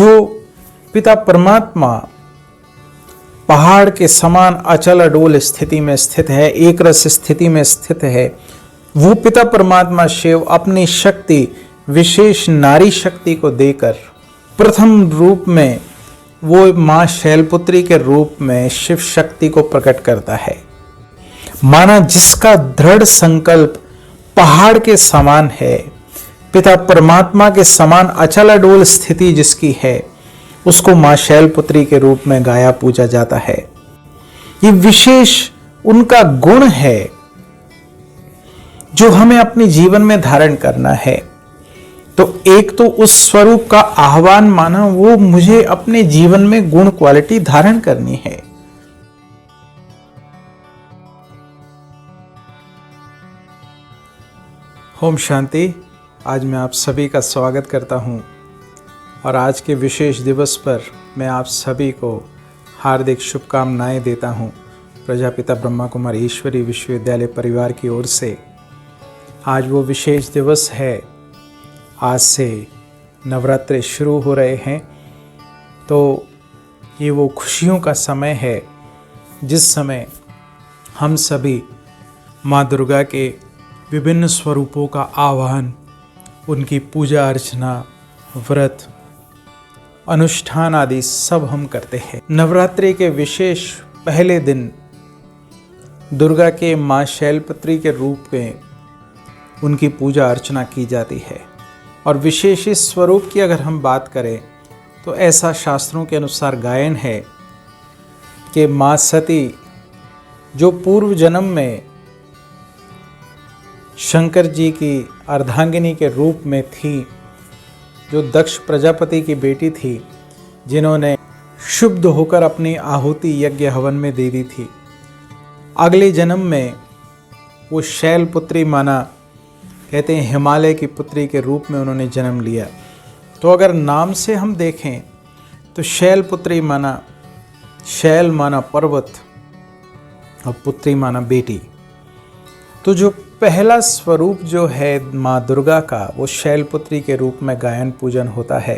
जो पिता परमात्मा पहाड़ के समान अचल अडोल स्थिति में स्थित है, एक रस स्थिति में स्थित है, वो पिता परमात्मा शिव अपनी शक्ति, विशेष नारी शक्ति को देकर प्रथम रूप में वो मां शैलपुत्री के रूप में शिव शक्ति को प्रकट करता है। माना जिसका दृढ़ संकल्प पहाड़ के समान है, पिता परमात्मा के समान अचल अडोल स्थिति जिसकी है, उसको मां शैलपुत्री के रूप में गाया पूजा जाता है। ये विशेष उनका गुण है जो हमें अपने जीवन में धारण करना है। तो एक तो उस स्वरूप का आह्वान माना, वो मुझे अपने जीवन में गुण क्वालिटी धारण करनी है। ओम शांति। आज मैं आप सभी का स्वागत करता हूं और आज के विशेष दिवस पर मैं आप सभी को हार्दिक शुभकामनाएं देता हूं। प्रजापिता ब्रह्मा कुमारी ईश्वरी विश्वविद्यालय परिवार की ओर से आज वो विशेष दिवस है। आज से नवरात्रे शुरू हो रहे हैं, तो ये वो खुशियों का समय है जिस समय हम सभी माँ दुर्गा के विभिन्न स्वरूपों का आवाहन, उनकी पूजा अर्चना, व्रत, अनुष्ठान आदि सब हम करते हैं। नवरात्रि के विशेष पहले दिन दुर्गा के माँ शैलपुत्री के रूप में उनकी पूजा अर्चना की जाती है। और विशेष इस स्वरूप की अगर हम बात करें तो ऐसा शास्त्रों के अनुसार गायन है कि माँ सती जो पूर्व जन्म में शंकर जी की अर्धांगिनी के रूप में थी, जो दक्ष प्रजापति की बेटी थी, जिन्होंने शुद्ध होकर अपनी आहुति यज्ञ हवन में दे दी थी, अगले जन्म में वो शैलपुत्री माना, कहते हैं हिमालय की पुत्री के रूप में उन्होंने जन्म लिया। तो अगर नाम से हम देखें तो शैलपुत्री माना, शैल माना पर्वत और पुत्री माना बेटी। तो जो पहला स्वरूप जो है माँ दुर्गा का, वो शैलपुत्री के रूप में गायन पूजन होता है।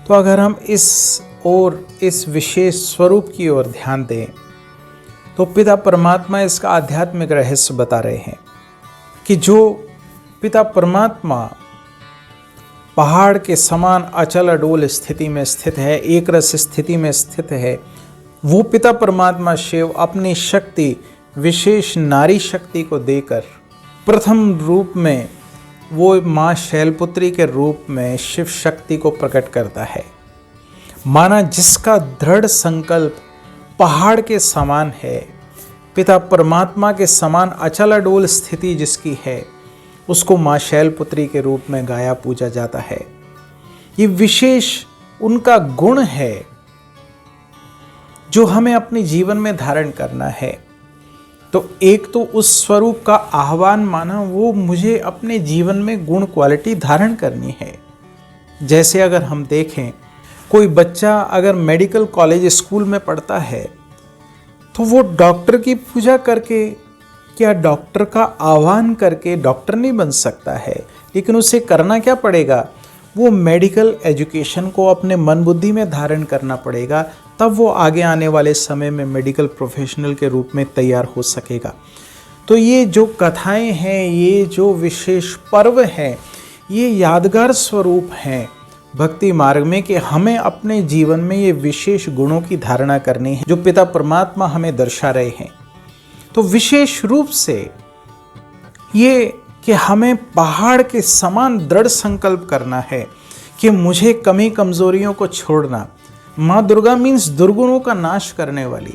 तो अगर हम इस विशेष स्वरूप की ओर ध्यान दें तो पिता परमात्मा इसका आध्यात्मिक रहस्य बता रहे हैं कि जो पिता परमात्मा पहाड़ के समान अचल अडोल स्थिति में स्थित है, एक रस स्थिति में स्थित है, वो पिता परमात्मा शिव अपनी शक्ति, विशेष नारी शक्ति को देकर प्रथम रूप में वो मां शैलपुत्री के रूप में शिव शक्ति को प्रकट करता है। माना जिसका दृढ़ संकल्प पहाड़ के समान है, पिता परमात्मा के समान अचल अडोल स्थिति जिसकी है, उसको मां शैलपुत्री के रूप में गाया पूजा जाता है। ये विशेष उनका गुण है जो हमें अपने जीवन में धारण करना है। तो एक तो उस स्वरूप का आह्वान माना, वो मुझे अपने जीवन में गुण क्वालिटी धारण करनी है। जैसे अगर हम देखें, कोई बच्चा अगर मेडिकल कॉलेज स्कूल में पढ़ता है तो वो डॉक्टर की पूजा करके, क्या डॉक्टर का आह्वान करके डॉक्टर नहीं बन सकता है, लेकिन उसे करना क्या पड़ेगा, वो मेडिकल एजुकेशन को अपने मन बुद्धि में धारण करना पड़ेगा, तब वो आगे आने वाले समय में मेडिकल प्रोफेशनल के रूप में तैयार हो सकेगा। तो ये जो कथाएं हैं, ये जो विशेष पर्व हैं, ये यादगार स्वरूप हैं भक्ति मार्ग में कि हमें अपने जीवन में ये विशेष गुणों की धारणा करनी है जो पिता परमात्मा हमें दर्शा रहे हैं। तो विशेष रूप से ये कि हमें पहाड़ के समान दृढ़ संकल्प करना है कि मुझे कमी कमजोरियों को छोड़ना। माँ दुर्गा मीन्स दुर्गुणों का नाश करने वाली,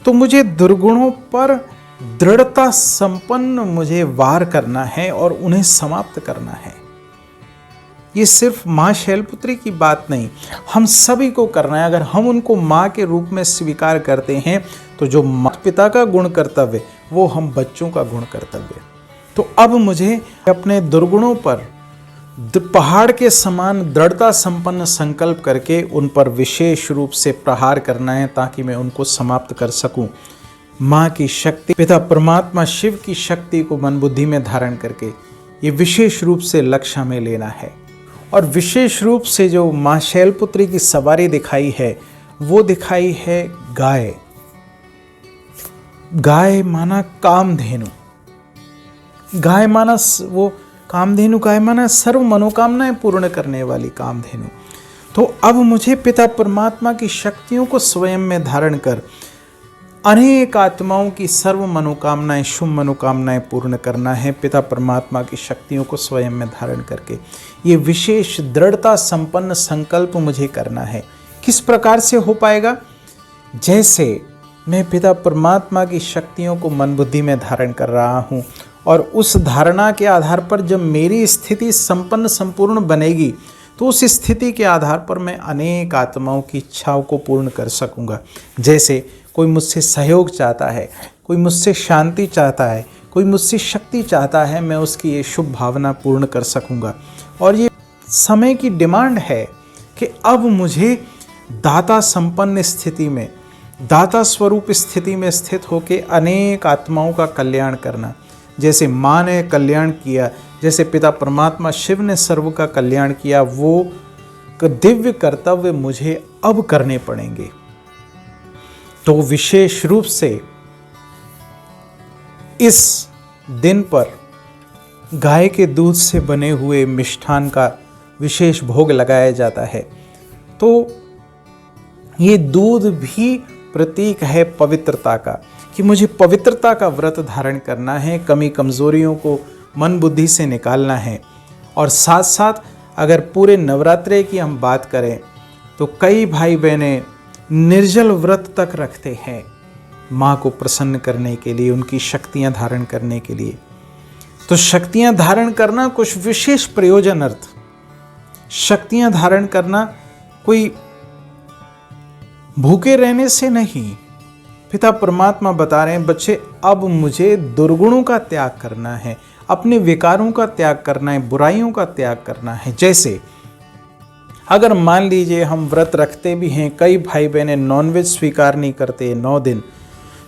तो मुझे दुर्गुणों पर दृढ़ता संपन्न मुझे वार करना है और उन्हें समाप्त करना है। ये सिर्फ माँ शैलपुत्री की बात नहीं, हम सभी को करना है। अगर हम उनको माँ के रूप में स्वीकार करते हैं तो जो माता पिता का गुण कर्तव्य, वो हम बच्चों का गुण कर्तव्य। तो अब मुझे अपने दुर्गुणों पर पहाड़ के समान दृढ़ता संपन्न संकल्प करके उन पर विशेष रूप से प्रहार करना है, ताकि मैं उनको समाप्त कर सकूं। माँ की शक्ति, पिता परमात्मा शिव की शक्ति को मन बुद्धि में धारण करके ये विशेष रूप से लक्ष्य हमें लेना है। और विशेष रूप से जो माँ शैलपुत्री की सवारी दिखाई है वो दिखाई है गाय। गाय माना कामधेनु, गाय माना वो कामधेनु, गाय माना सर्व मनोकामनाएं पूर्ण करने वाली कामधेनु। तो अब मुझे पिता परमात्मा की शक्तियों को स्वयं में धारण कर अनेक आत्माओं की सर्व मनोकामनाएं, शुभ मनोकामनाएं पूर्ण करना है। पिता परमात्मा की शक्तियों को स्वयं में धारण करके ये विशेष दृढ़ता संपन्न संकल्प मुझे करना है। किस प्रकार से हो पाएगा? जैसे मैं पिता परमात्मा की शक्तियों को मन बुद्धि में धारण कर रहा हूँ और उस धारणा के आधार पर जब मेरी स्थिति संपन्न संपूर्ण बनेगी तो उस स्थिति के आधार पर मैं अनेक आत्माओं की इच्छाओं को पूर्ण कर सकूँगा। जैसे कोई मुझसे सहयोग चाहता है, कोई मुझसे शांति चाहता है, कोई मुझसे शक्ति चाहता है, मैं उसकी ये शुभ भावना पूर्ण कर सकूँगा। और ये समय की डिमांड है कि अब मुझे दाता संपन्न स्थिति में, दाता स्वरूप स्थिति में स्थित होकर अनेक आत्माओं का कल्याण करना। जैसे माँ ने कल्याण किया, जैसे पिता परमात्मा शिव ने सर्व का कल्याण किया, वो दिव्य कर्तव्य मुझे अब करने पड़ेंगे। तो विशेष रूप से इस दिन पर गाय के दूध से बने हुए मिष्ठान का विशेष भोग लगाया जाता है। तो ये दूध भी प्रतीक है पवित्रता का, कि मुझे पवित्रता का व्रत धारण करना है, कमी कमजोरियों को मन बुद्धि से निकालना है। और साथ साथ अगर पूरे नवरात्रे की हम बात करें तो कई भाई बहनें निर्जल व्रत तक रखते हैं माँ को प्रसन्न करने के लिए, उनकी शक्तियाँ धारण करने के लिए। तो शक्तियाँ धारण करना कुछ विशेष प्रयोजन अर्थ, शक्तियाँ धारण करना कोई भूखे रहने से नहीं। पिता परमात्मा बता रहे हैं, बच्चे अब मुझे दुर्गुणों का त्याग करना है, अपने विकारों का त्याग करना है, बुराइयों का त्याग करना है। जैसे अगर मान लीजिए हम व्रत रखते भी हैं, कई भाई बहनें नॉनवेज स्वीकार नहीं करते 9 दिन,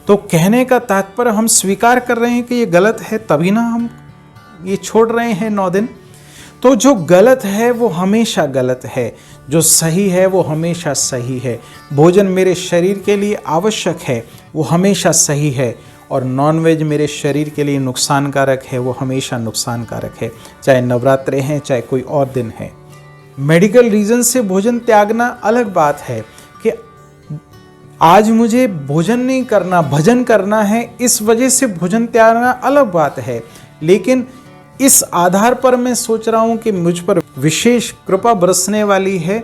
तो कहने का तात्पर्य हम स्वीकार कर रहे हैं कि ये गलत है, तभी ना हम ये छोड़ रहे हैं 9 दिन। तो जो गलत है वो हमेशा गलत है, जो सही है वो हमेशा सही है। भोजन मेरे शरीर के लिए आवश्यक है वो हमेशा सही है, और नॉनवेज मेरे शरीर के लिए नुकसानकारक है वो हमेशा नुकसानकारक है, चाहे नवरात्रे हैं चाहे कोई और दिन है। मेडिकल रीजन से भोजन त्यागना अलग बात है कि आज मुझे भोजन नहीं करना, भजन करना है, इस वजह से भोजन त्यागना अलग बात है। लेकिन इस आधार पर मैं सोच रहा हूं कि मुझ पर विशेष कृपा बरसने वाली है,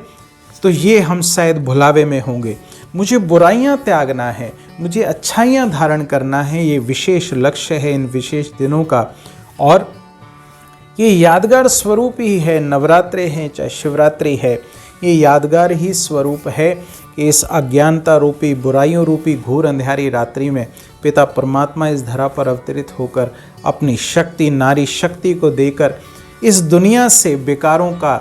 तो ये हम शायद भुलावे में होंगे। मुझे बुराइयां त्यागना है, मुझे अच्छाइयां धारण करना है, ये विशेष लक्ष्य है इन विशेष दिनों का। और ये यादगार स्वरूप ही है, नवरात्रे हैं चाहे शिवरात्रि है, ये यादगार ही स्वरूप है कि इस अज्ञानता रूपी, बुराइयों रूपी घोर अंधेरी रात्रि में पिता परमात्मा इस धरा पर अवतरित होकर अपनी शक्ति, नारी शक्ति को देकर इस दुनिया से विकारों का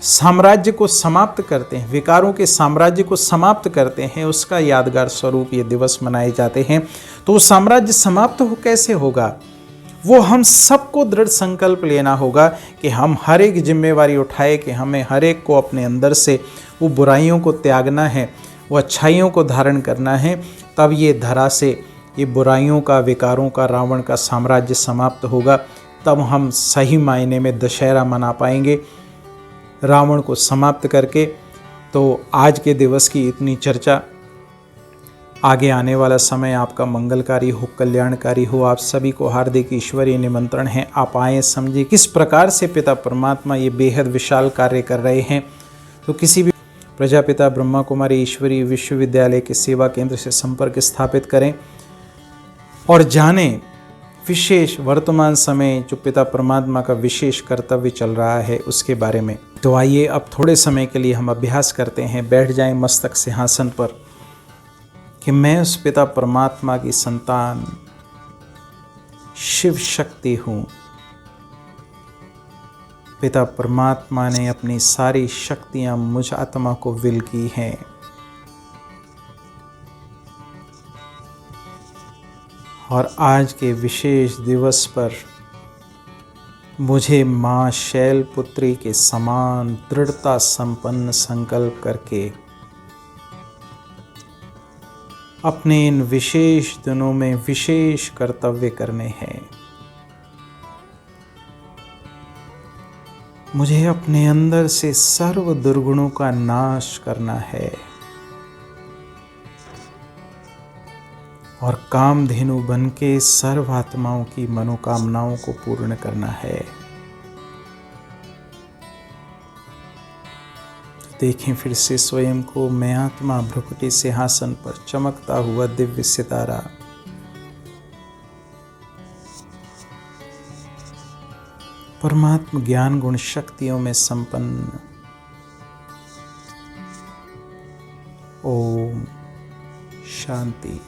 साम्राज्य को समाप्त करते हैं, विकारों के साम्राज्य को समाप्त करते हैं। उसका यादगार स्वरूप ये दिवस मनाए जाते हैं। तो वो साम्राज्य समाप्त हो कैसे होगा? वो हम सबको दृढ़ संकल्प लेना होगा कि हम हर एक जिम्मेवारी उठाए कि हमें हर एक को अपने अंदर से वो बुराइयों को त्यागना है, वो अच्छाइयों को धारण करना है। तब ये धरा से ये बुराइयों का, विकारों का, रावण का साम्राज्य समाप्त होगा। तब हम सही मायने में दशहरा मना पाएंगे रावण को समाप्त करके। तो आज के दिवस की इतनी चर्चा, आगे आने वाला समय आपका मंगलकारी हो, कल्याणकारी हो। आप सभी को हार्दिक ईश्वरीय निमंत्रण है, आप आएँ, समझिए किस प्रकार से पिता परमात्मा ये बेहद विशाल कार्य कर रहे हैं। तो किसी भी प्रजापिता ब्रह्मा कुमारी ईश्वरीय विश्वविद्यालय के सेवा केंद्र से संपर्क स्थापित करें और जानें विशेष वर्तमान समय जो पिता परमात्मा का विशेष कर्तव्य चल रहा है उसके बारे में। तो आइए अब थोड़े समय के लिए हम अभ्यास करते हैं। बैठ जाएं मस्तक सिंहासन पर कि मैं उस पिता परमात्मा की संतान शिव शक्ति हूँ। पिता परमात्मा ने अपनी सारी शक्तियाँ मुझ आत्मा को विल की हैं। और आज के विशेष दिवस पर मुझे माँ शैलपुत्री के समान दृढ़ता संपन्न संकल्प करके अपने इन विशेष दिनों में विशेष कर्तव्य करने हैं। मुझे अपने अंदर से सर्व दुर्गुणों का नाश करना है और कामधेनु बन के सर्व आत्माओं की मनोकामनाओं को पूर्ण करना है। देखें फिर से स्वयं को, मैं आत्मा भ्रुकुटी सिंहासन पर चमकता हुआ दिव्य सितारा। परमात्म ज्ञान गुण शक्तियों में संपन्न। ओम शांति।